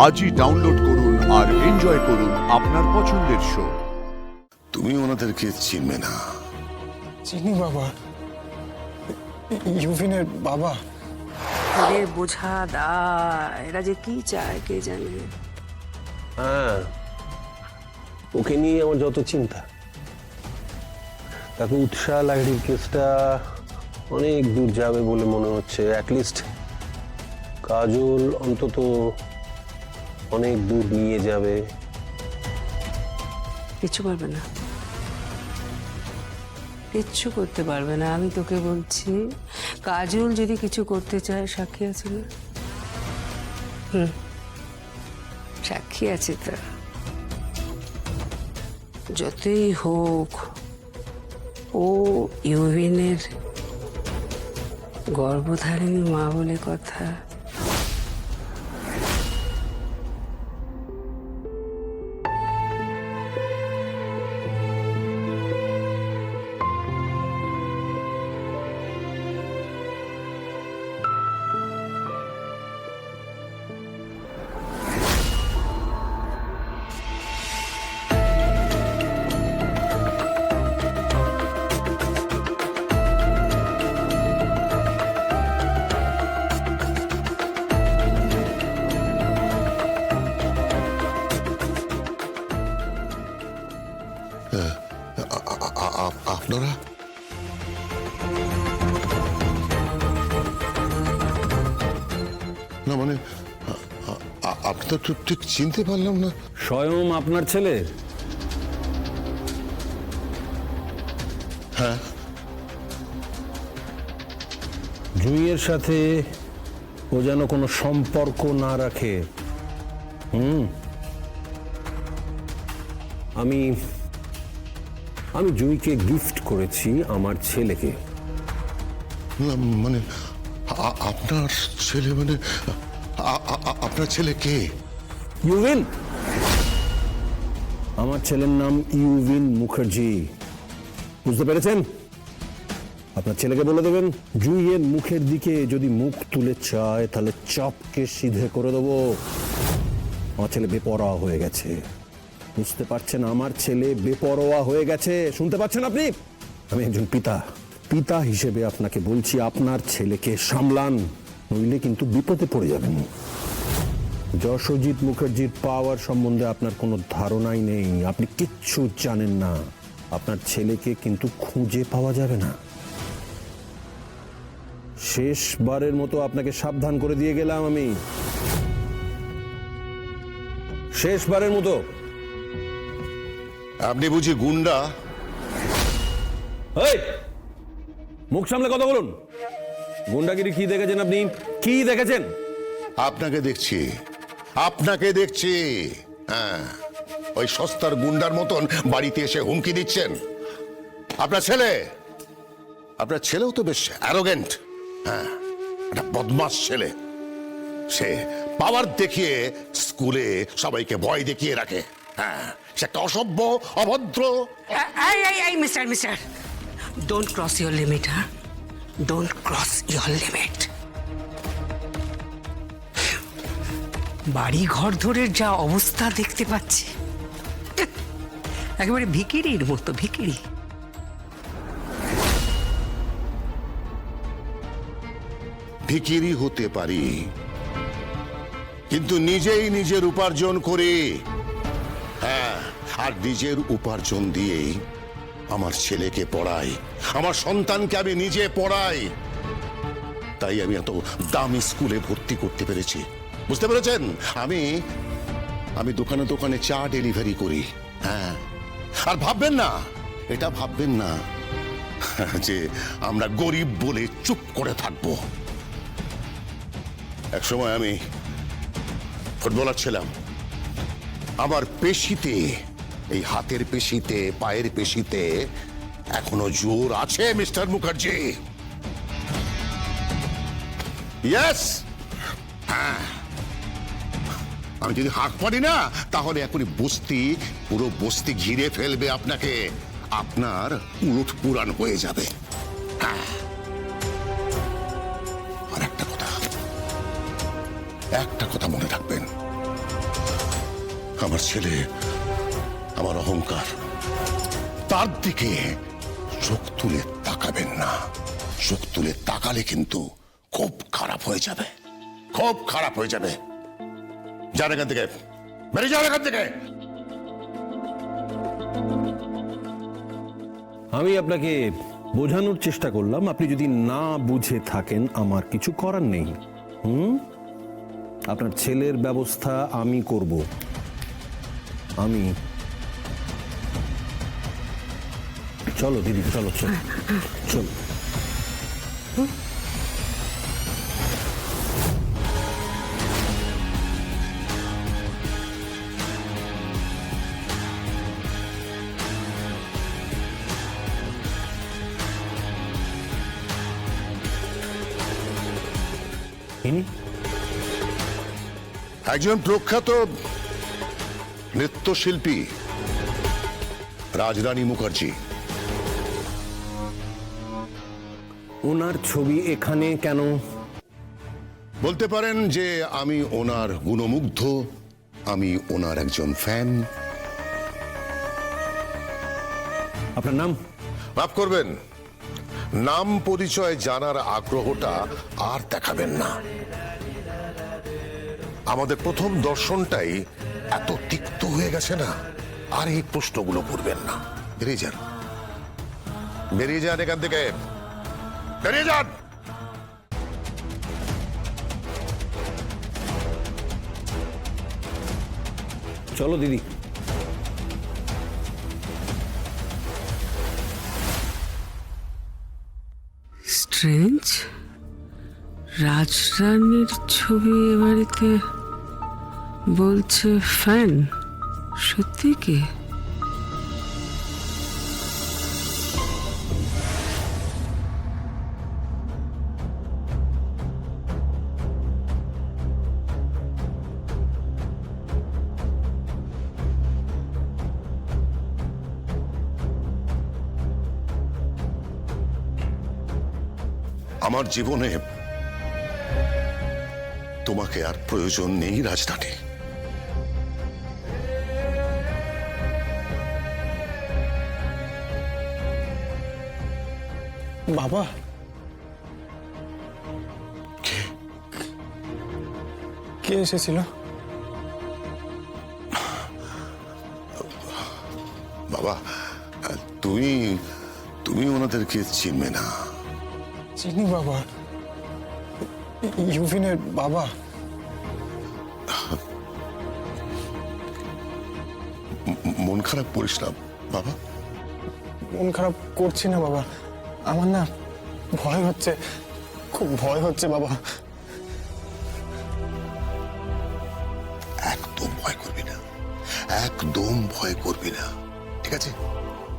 আজই ডাউনলোড করুন আর এনজয় করুন আপনার পছন্দের শো। তুমি ওনাদেরকে চিনবে না। চিনি বাবা, ইউভিনের বাবা। ওদের বোঝা দা, এরা যে কি চায় কে জানে। হ্যাঁ, ওকে নিয়ে আমার যত চিন্তা। তাকে উৎসাহ লাহিড়ির কেসটা অনেক দূর যাবে বলে মনে হচ্ছে। অ্যাটলিস্ট কাজল অন্তত অনেক দূর নিয়ে যাবে। কিচ্ছু করবে না, কিচ্ছু করতে পারবে না। আমি তোকে বলছি, কাজল যদি কিছু করতে চায়, সাক্ষী আছে না? সাক্ষী আছে তো। যতই হোক ও ইউভিনের গর্ভধারিণী মা বলে কথা। আপনারা না, মানে আপনার তো ঠিক চিনতে পারলাম না। স্বয়ং আপনার ছেলে? হ্যাঁ। জুঁইয়ের সাথে ও যেন কোনো সম্পর্ক না রাখে। আমি আমি জুঁইকে গিফট করেছি আমার ছেলেকে। না, মানে আপনার ছেলে, মানে আপনার ছেলে কে? ইউভিন। আমার ছেলের নাম ইউভিন মুখার্জি। বুঝতে পেরেছেন? আপনার ছেলেকে বলে দেবেন, জুঁইয়ের মুখের দিকে যদি মুখ তুলে চায় তাহলে চাপকে সিধে করে দেবো। আমার ছেলে বেপরোয়া হয়ে গেছে। বুঝতে পারছেন? আমার ছেলে বেপরোয়া হয়ে গেছে। শুনতে পাচ্ছেন আপনি? আমি একজন পিতা হিসেবে আপনাকে বলছি, আপনার ছেলেকে সামলান, নইলে কিন্তু বিপদে পড়ে যাবেন। যশোজিৎ মুখার্জির পাওয়ার সম্বন্ধে আপনার কোনো ধারণাই নেই। আপনি কিচ্ছু জানেন না। আপনার ছেলেকে কিন্তু খুঁজে পাওয়া যাবে না। শেষবারের মতো আপনাকে সাবধান করে দিয়ে গেলাম আমি। শেষবারের মতো। আপনি বুঝি গুন্ডা? মুখ সামলে কথা বলুন। গুন্ডাগিরি কি দেখেছেন আপনি? কি দেখেছেন? আপনাকে দেখছি। হ্যাঁ, ওই সস্তার গুন্ডার মতন বাড়িতে এসে হুমকি দিচ্ছেন। আপনার ছেলেও তো বেশ অ্যারোগেন্ট। হ্যাঁ, একটা বদমাস ছেলে। সে পাওয়ার দেখিয়ে স্কুলে সবাইকে ভয় দেখিয়ে রাখে। হ্যাঁ, সে একটা অসভ্য, অভদ্র। Mister, don't cross your limit. Don't cross your limit. বাড়ি ঘর ধরে যা অবস্থা দেখতে পাচ্ছি, একেবারে ভিখিরির মতো। ভিখিরি। ভিখিরি হতে পারি, কিন্তু নিজেই নিজের উপার্জন করে। হ্যাঁ, আর নিজের উপার্জন দিয়েই আমার ছেলেকে পড়াই, আমার সন্তানকে আমি নিজে পড়াই। তাই আমি এত দামি স্কুলে ভর্তি করতে পেরেছি। বুঝতে পেরেছেন? আমি দোকানে দোকানে চা ডেলিভারি করি। হ্যাঁ, আর ভাববেন না যে আমরা গরিব বলে চুপ করে থাকবো। একসময় আমি ফুটবলার ছিলাম। আমার পেশিতে, এই হাতের পেশিতে, পায়ের পেশিতে এখনো জোর আছে মিস্টার মুখার্জি। ইয়েস। হ্যাঁ, আমি যদি হাঁক পারি না, তাহলে এখনই পুরো বস্তি ঘিরে ফেলবে আপনাকে। আপনার উলট পুরাণ হয়ে যাবে। হ্যাঁ, আর একটা কথা মনে রাখবেন, আমার ছেলে, আমার অহংকার, তার দিকে চোখ তুলে তাকাবেন না। চোখ তুলে তাকালে কিন্তু খুব খারাপ হয়ে যাবে, খুব খারাপ হয়ে যাবে। যান এখান থেকে, বেরিয়ে যান এখান থেকে। আমি আপনাকে বোঝানোর চেষ্টা করলাম, আপনি যদি না বুঝে থাকেন আমার কিছু করার নেই। আপনার ছেলের ব্যবস্থা আমি করব। আমি চলো দিদি, চলো চলো চলো। ইনি একজন প্রখ্যাত নৃত্যশিল্পী রাজরানী মুখার্জি। ওনার ছবি এখানে কেন? বলতে পারেন যে আমি ওনার গুণমুগ্ধ, আমি ওনার একজন ফ্যান। আপনার নাম? মাফ করবেন, নাম পরিচয় জানার আগ্রহটা আর দেখাবেন না। আমাদের প্রথম দর্শনটাই এত তিক্ত হয়ে গেছে না, আর এই প্রশ্নগুলো করবেন না। বেরিয়ে যান, বেরিয়ে যান এখান থেকে, বেরিয়ে যান। চলো দিদি। স্ট্রেঞ্জ, রাজরানীর ছবি এ বাড়িতে বলছে ফ্যান, সত্যি কি? আমার জীবনে তোমাকে আর প্রয়োজন নেই রাজধানী। বাবা, কে এসেছিল? বাবা, তুমি তুমি ওনাদেরকে চিনবে না। চিনি বাবা, ইউভিনের বাবা। মন খারাপ করিস না বাবা। মন খারাপ করছি না বাবা, আমার না ভয় হচ্ছে, খুব ভয় হচ্ছে বাবা। একদম ভয় করবি না, একদম ভয় করবি না, ঠিক আছে?